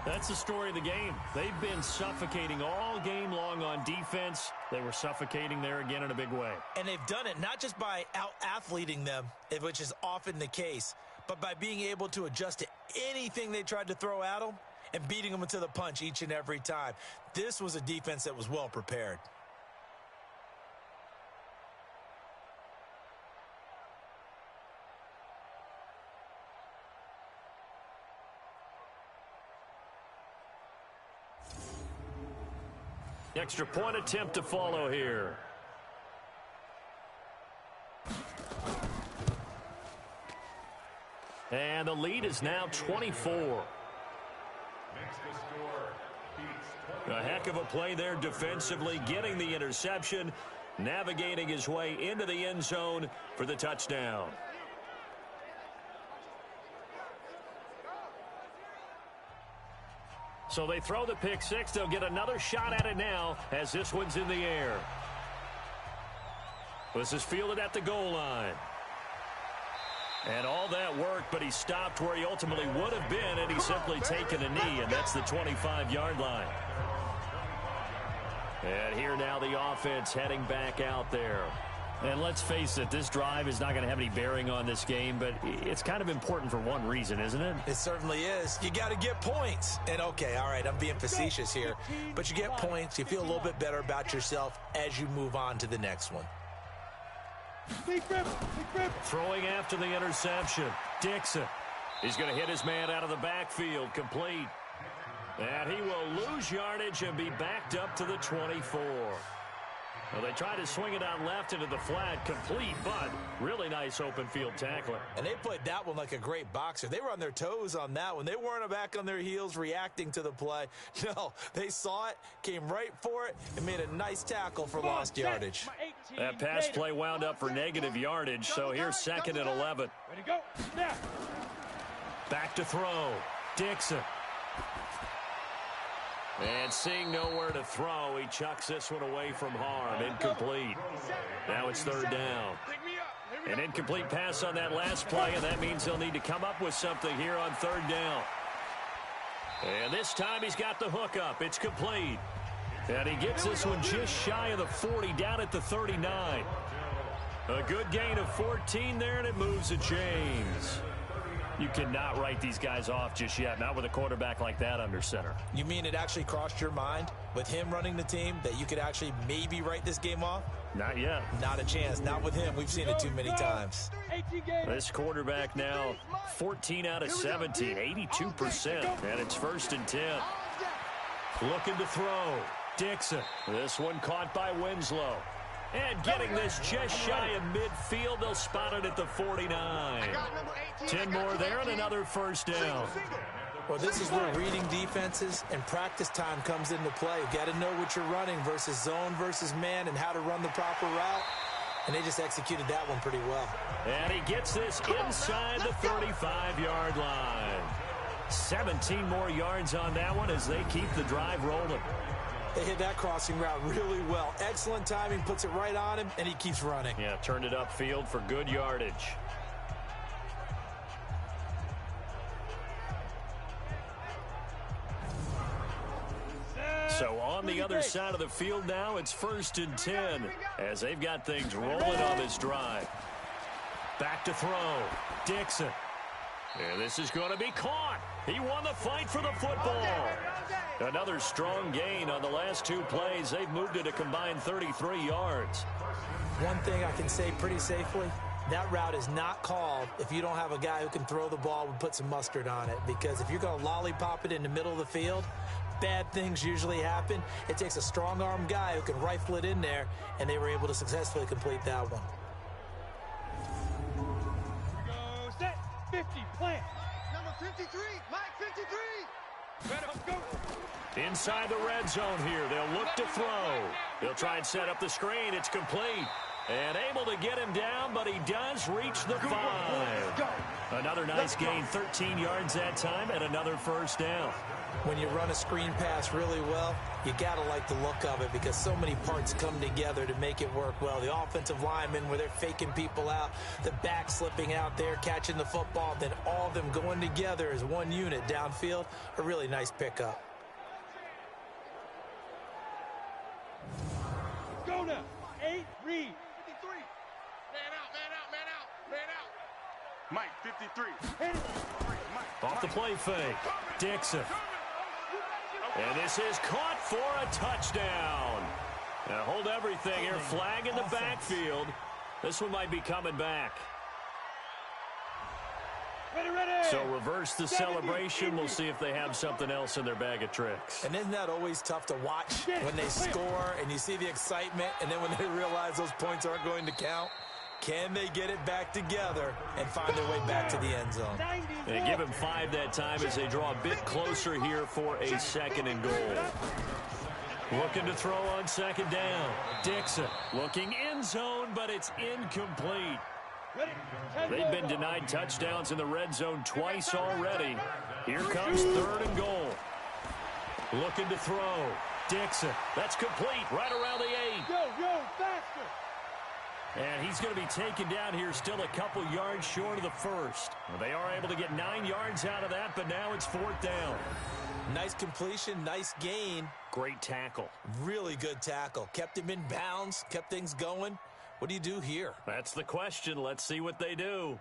That's the story of the game. They've been suffocating all game long on defense. They were suffocating there again in a big way. And they've done it not just by out-athleting them, which is often the case, but by being able to adjust to anything they tried to throw at them and beating them to the punch each and every time. This was a defense that was well prepared. Extra point attempt to follow here. And the lead is now 24. A heck of a play there defensively, getting the interception, navigating his way into the end zone for the touchdown. So they throw the pick six. They'll get another shot at it now as this one's in the air. This is fielded at the goal line. And all that work, but he stopped where he ultimately would have been, and he's simply taken a knee, and that's the 25-yard line. And here now the offense heading back out there. And let's face it, this drive is not going to have any bearing on this game, but it's kind of important for one reason, isn't it? It certainly is. You got to get points. And okay, all right, I'm being facetious here, but you get points. You feel a little bit better about yourself as you move on to the next one. Throwing after the interception, Dixon. He's going to hit his man out of the backfield, complete. And he will lose yardage and be backed up to the 24. Well, they tried to swing it out left into the flat, complete, but really nice open field tackling. And they played that one like a great boxer. They were on their toes on that one. They weren't back on their heels reacting to the play. No, they saw it, came right for it, and made a nice tackle for lost yardage. That pass play wound up for negative yardage, so here's 2nd and 11. Ready, go. Snap. Back to throw. Dixon. And seeing nowhere to throw, he chucks this one away from harm. Incomplete. Now it's 3rd down. An incomplete pass on that last play, and that means they'll need to come up with something here on 3rd down. And this time he's got the hook up. It's complete. And he gets this one just shy of the 40, down at the 39. A good gain of 14 there, and it moves the chains. You cannot write these guys off just yet, not with a quarterback like that under center. You mean it actually crossed your mind with him running the team that you could actually maybe write this game off? Not yet. Not a chance. Not with him. We've seen it too many times. This quarterback now 14 out of 17, 82%, and it's 1st and 10. Looking to throw. Dixon. This one caught by Winslow. And getting this just shy of midfield, they'll spot it at the 49. 10 more there and another 1st down. Well, this is where reading defenses and practice time comes into play. You got to know what you're running versus zone versus man and how to run the proper route. And they just executed that one pretty well. And he gets this inside the 35-yard line. 17 more yards on that one as they keep the drive rolling. They hit that crossing route really well. Excellent timing, puts it right on him, and he keeps running. Yeah, turned it upfield for good yardage. So on the other side of the field now, it's 1st and 10 as they've got things rolling on this drive. Back to throw. Dixon. And this is going to be caught. He won the fight for the football. Another strong gain on the last 2 plays. They've moved it a combined 33 yards. One thing I can say pretty safely, that route is not called if you don't have a guy who can throw the ball and put some mustard on it. Because if you're going to lollipop it in the middle of the field, bad things usually happen. It takes a strong-arm guy who can rifle it in there, and they were able to successfully complete that one. Go set, 50, plant. Number 53, Mike 53. Better go. Inside the red zone here. They'll look to throw. They'll try and set up the screen. It's complete. And able to get him down, but he does reach the 5. Another nice gain, 13 yards that time, and another 1st down. When you run a screen pass really well, you got to like the look of it because so many parts come together to make it work well. The offensive linemen, where they're faking people out, the back slipping out there, catching the football, then all of them going together as one unit downfield, a really nice pickup. Go now. 8, read. 53. Man out, man out, man out, man out. Mike 53. Off the play fake. Dixon. And this is caught for a touchdown. Now hold everything here. Flag in the backfield. This one might be coming back. Ready. So reverse the celebration. We'll see if they have something else in their bag of tricks. And isn't that always tough to watch when they score and you see the excitement and then when they realize those points aren't going to count? Can they get it back together and find their way back to the end zone? They give him 5 that time as they draw a bit closer here for a 2nd and goal. Looking to throw on 2nd down. Dixon looking end zone, but it's incomplete. They've been denied touchdowns in the red zone twice already. Here comes 3rd and goal. Looking to throw. Dixon. That's complete right around the 8. Go, faster. And he's going to be taken down here still a couple yards short of the 1st. Well, they are able to get 9 yards out of that, but now it's 4th down. Nice completion, nice gain. Great tackle. Really good tackle. Kept him in bounds, kept things going. What do you do here? That's the question. Let's see what they do.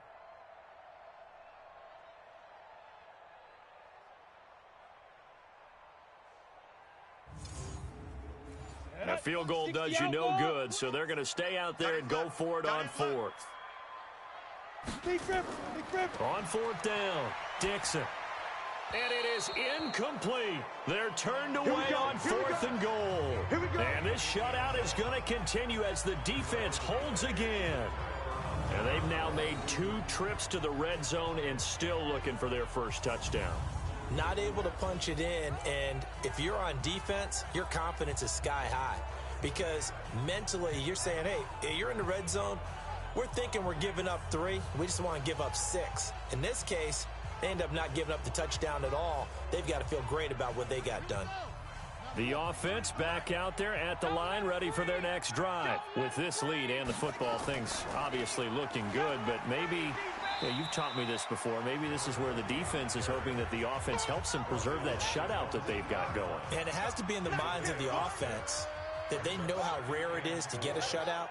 A field goal does you no good, so they're going to stay out there and go for it on 4th. Big grip. On 4th down, Dixon. And it is incomplete. They're turned away on 4th and goal. And this shutout is going to continue as the defense holds again. And they've now made 2 trips to the red zone and still looking for their 1st touchdown. Not able to punch it in, and if you're on defense, your confidence is sky high. Because mentally, you're saying, hey, you're in the red zone. We're thinking we're giving up 3. We just want to give up 6. In this case, they end up not giving up the touchdown at all. They've got to feel great about what they got done. The offense back out there at the line, ready for their next drive. With this lead and the football, things obviously looking good, but maybe Yeah, you've taught me this before. Maybe this is where the defense is hoping that the offense helps them preserve that shutout that they've got going. And it has to be in the minds of the offense that they know how rare it is to get a shutout.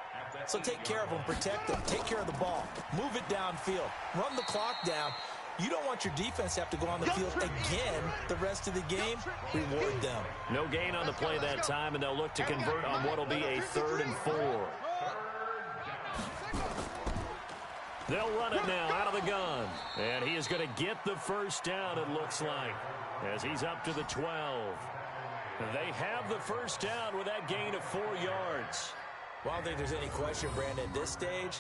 So take care of them, protect them, take care of the ball, move it downfield, run the clock down. You don't want your defense to have to go on the field again the rest of the game. Reward them. No gain on the play that time, and they'll look to convert on what will be a 3rd and 4. They'll run it now out of the gun. And he is going to get the first down, it looks like, as he's up to the 12. They have the first down with that gain of 4 yards. Well, I don't think there's any question, Brandon, at this stage.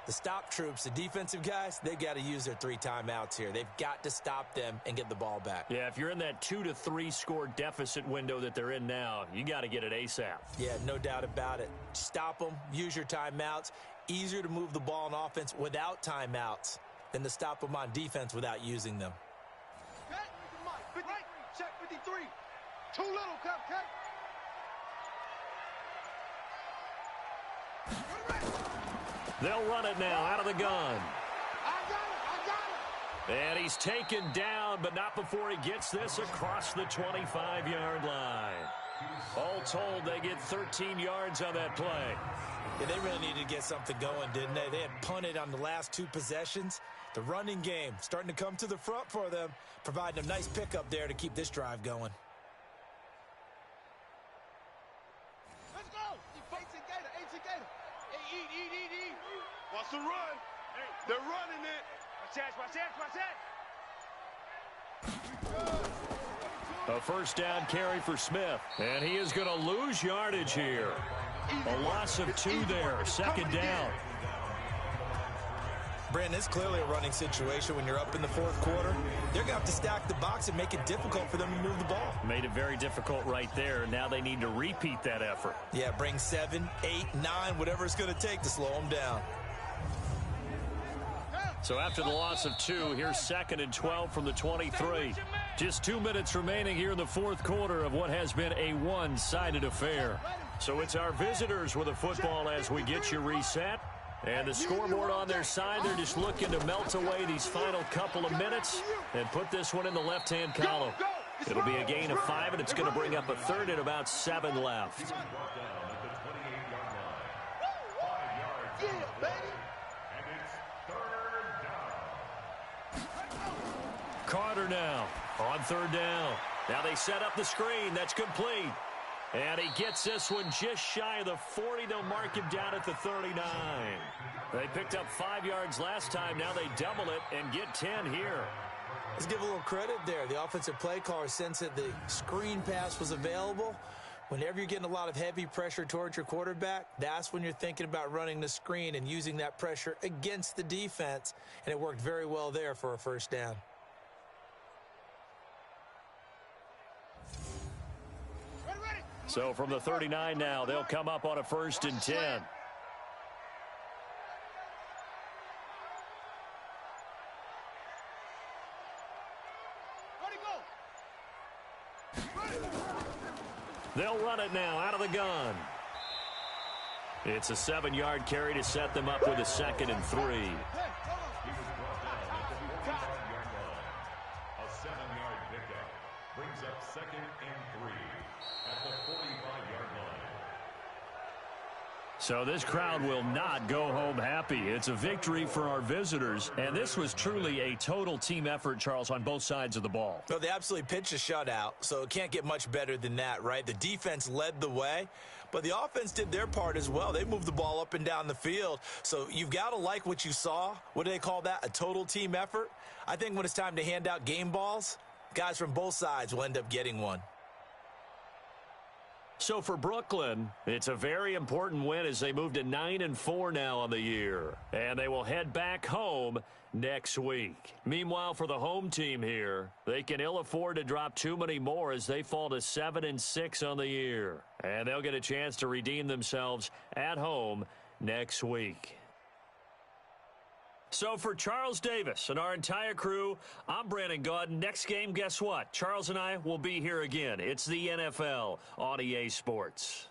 The stop troops, the defensive guys, they've got to use their 3 timeouts here. They've got to stop them and get the ball back. Yeah, if you're in that 2 to 3 score deficit window that they're in now, you got to get it ASAP. Yeah, no doubt about it. Stop them, use your timeouts. Easier to move the ball on offense without timeouts than to stop them on defense without using them. Check 53. Too little, Cupcake. They'll run it now out of the gun. I got it. And he's taken down, but not before he gets this across the 25-yard line. All told, they get 13 yards on that play. Yeah, they really needed to get something going, didn't they? They had punted on the last 2 possessions. The running game starting to come to the front for them, providing a nice pickup there to keep this drive going. Let's go. Gator. Hey, eat. Watch the run. They're running it. Watch that. A first down carry for Smith. And he is going to lose yardage here. A loss of 2 there. 2nd down. Brandon, it's clearly a running situation when you're up in the 4th quarter. They're going to have to stack the box and make it difficult for them to move the ball. Made it very difficult right there. Now they need to repeat that effort. Yeah, bring 7, 8, 9, whatever it's going to take to slow them down. So after the loss of 2, here's 2nd and 12 from the 23. Just 2 minutes remaining here in the 4th quarter of what has been a one-sided affair. So it's our visitors with the football as we get you reset. And the scoreboard on their side, they're just looking to melt away these final couple of minutes and put this one in the left-hand column. It'll be a gain of 5, and it's going to bring up a 3rd and about 7 left. Carter now on 3rd down. Now they set up the screen. That's complete. And he gets this one just shy of the 40. They'll mark him down at the 39. They picked up 5 yards last time. Now they double it and get 10 here. Let's give a little credit there. The offensive play caller sensed that the screen pass was available. Whenever you're getting a lot of heavy pressure towards your quarterback, that's when you're thinking about running the screen and using that pressure against the defense. And it worked very well there for a first down. So from the 39 now, they'll come up on a 1st and 10. They'll run it now out of the gun. It's a 7-yard carry to set them up with a 2nd and 3. A 7-yard pickup brings up 2nd and 3 at the 45-yard line. So this crowd will not go home happy. It's a victory for our visitors, and this was truly a total team effort, Charles, on both sides of the ball. No, they absolutely pitched a shutout, so it can't get much better than that, right? The defense led the way, but the offense did their part as well. They moved the ball up and down the field, so you've got to like what you saw. What do they call that? A total team effort? I think when it's time to hand out game balls, guys from both sides will end up getting one. So for Brooklyn, it's a very important win as they move to 9-4 now on the year. And they will head back home next week. Meanwhile, for the home team here, they can ill afford to drop too many more as they fall to 7-6 on the year. And they'll get a chance to redeem themselves at home next week. So for Charles Davis and our entire crew, I'm Brandon Gaudin. Next game, guess what? Charles and I will be here again. It's the NFL on EA Sports.